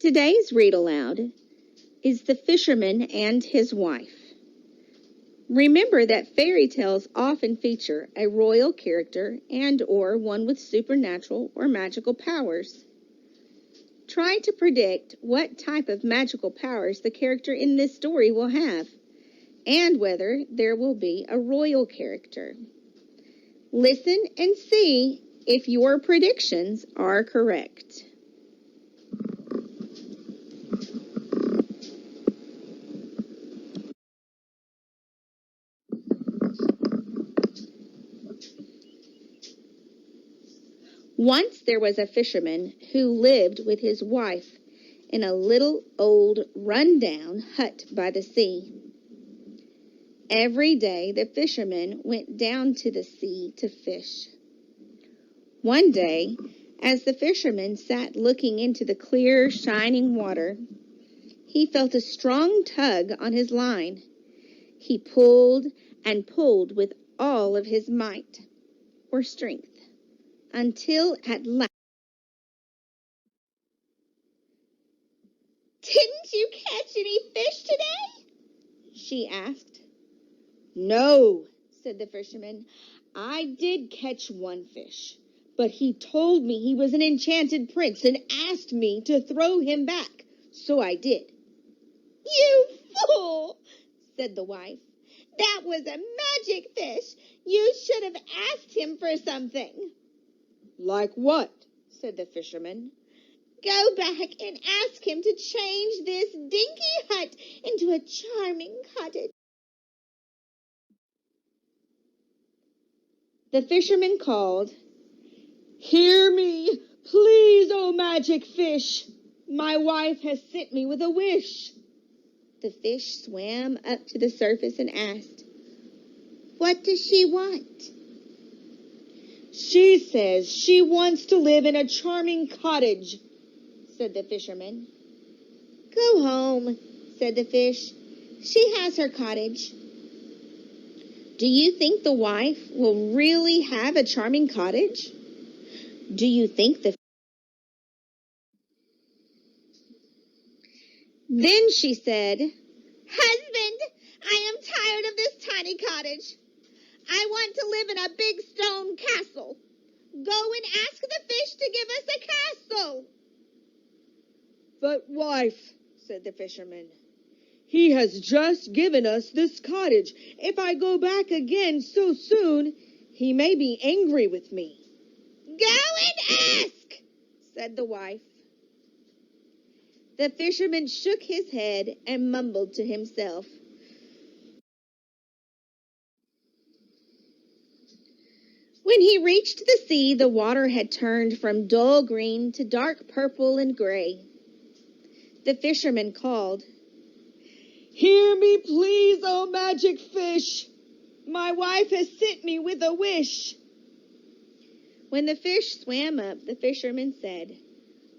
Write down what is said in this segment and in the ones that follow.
Today's read aloud is The Fisherman and His Wife. Remember that fairy tales often feature a royal character and or one with supernatural or magical powers. Try to predict what type of magical powers the character in this story will have, and whether there will be a royal character. Listen and see if your predictions are correct. Once there was a fisherman who lived with his wife in a little old run-down hut by the sea. Every day the fisherman went down to the sea to fish. One day, as the fisherman sat looking into the clear, shining water, he felt a strong tug on his line. He pulled and pulled with all of his might or strength, until at last... "Didn't you catch any fish today?" she asked. "No," said the fisherman. "I did catch one fish, but he told me he was an enchanted prince and asked me to throw him back, so I did." "You fool," said the wife. "That was a magic fish. You should have asked him for something." "Like what?" said the fisherman. "Go back and ask him to change this dinky hut into a charming cottage." The fisherman called, "Hear me, please, O magic fish. My wife has sent me with a wish." The fish swam up to the surface and asked, "What does she want?" "She says she wants to live in a charming cottage," said the fisherman. "Go home," said the fish. "She has her cottage." Do you think the wife will really have a charming cottage? Do you think the... Then she said, "Husband, I am tired of this tiny cottage. I want to live in a big stone castle. Go and ask the fish to give us a castle." "But wife," said the fisherman, "he has just given us this cottage. If I go back again so soon, he may be angry with me." "Go and ask," said the wife. The fisherman shook his head and mumbled to himself. When he reached the sea, the water had turned from dull green to dark purple and gray. The fisherman called, "Hear me, please, O magic fish. My wife has sent me with a wish." When the fish swam up, the fisherman said,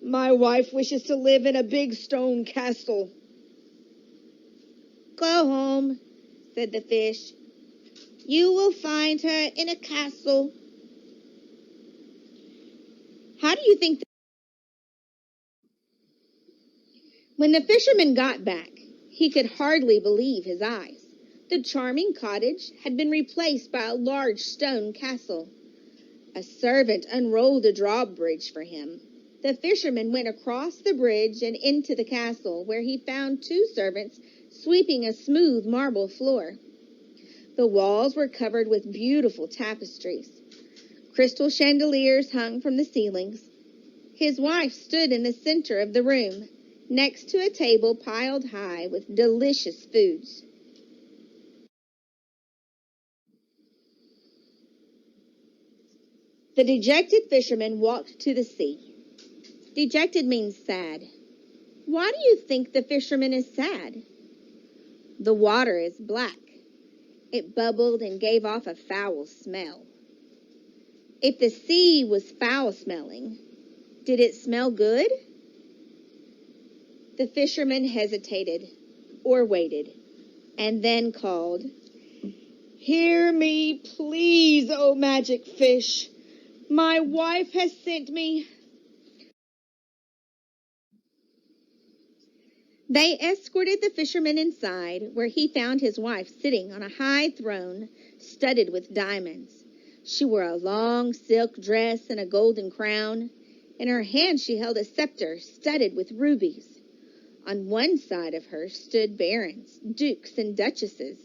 "My wife wishes to live in a big stone castle." "Go home," said the fish. "You will find her in a castle." How do you think... When the fisherman got back, he could hardly believe his eyes. The charming cottage had been replaced by a large stone castle. A servant unrolled a drawbridge for him. The fisherman went across the bridge and into the castle, where he found two servants sweeping a smooth marble floor. The walls were covered with beautiful tapestries. Crystal chandeliers hung from the ceilings. His wife stood in the center of the room, next to a table piled high with delicious foods. The dejected fisherman walked to the sea. Dejected means sad. Why do you think the fisherman is sad? The water is black. It bubbled and gave off a foul smell. If the sea was foul-smelling, did it smell good? The fisherman hesitated, or waited, and then called, "Hear me, please, O magic fish. My wife has sent me..." They escorted the fisherman inside, where he found his wife sitting on a high throne studded with diamonds. She wore a long silk dress and a golden crown. In her hand she held a scepter studded with rubies. On one side of her stood barons, dukes, and duchesses.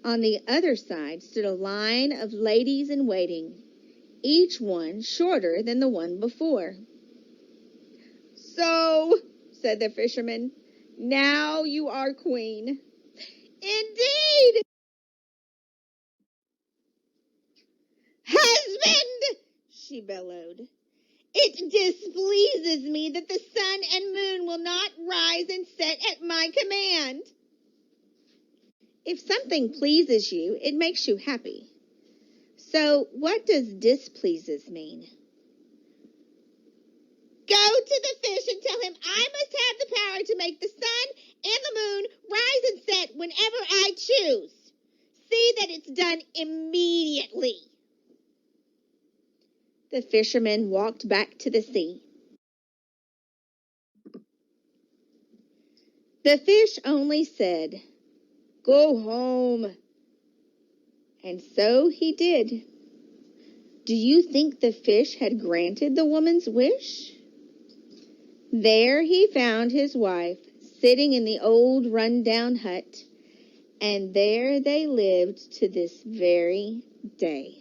On the other side stood a line of ladies in waiting, each one shorter than the one before. "So," said the fisherman, "now you are queen." "Indeed." "Husband," she bellowed, "it displeases me that the sun and moon will not rise and set at my command." If something pleases you, it makes you happy. So what does displeases mean? "Go to the fish and tell him I must have the power to make the sun and the moon rise and set whenever I choose. See that it's done immediately." The fisherman walked back to the sea. The fish only said, "Go home." And so he did. Do you think the fish had granted the woman's wish? There he found his wife sitting in the old run-down hut, and there they lived to this very day.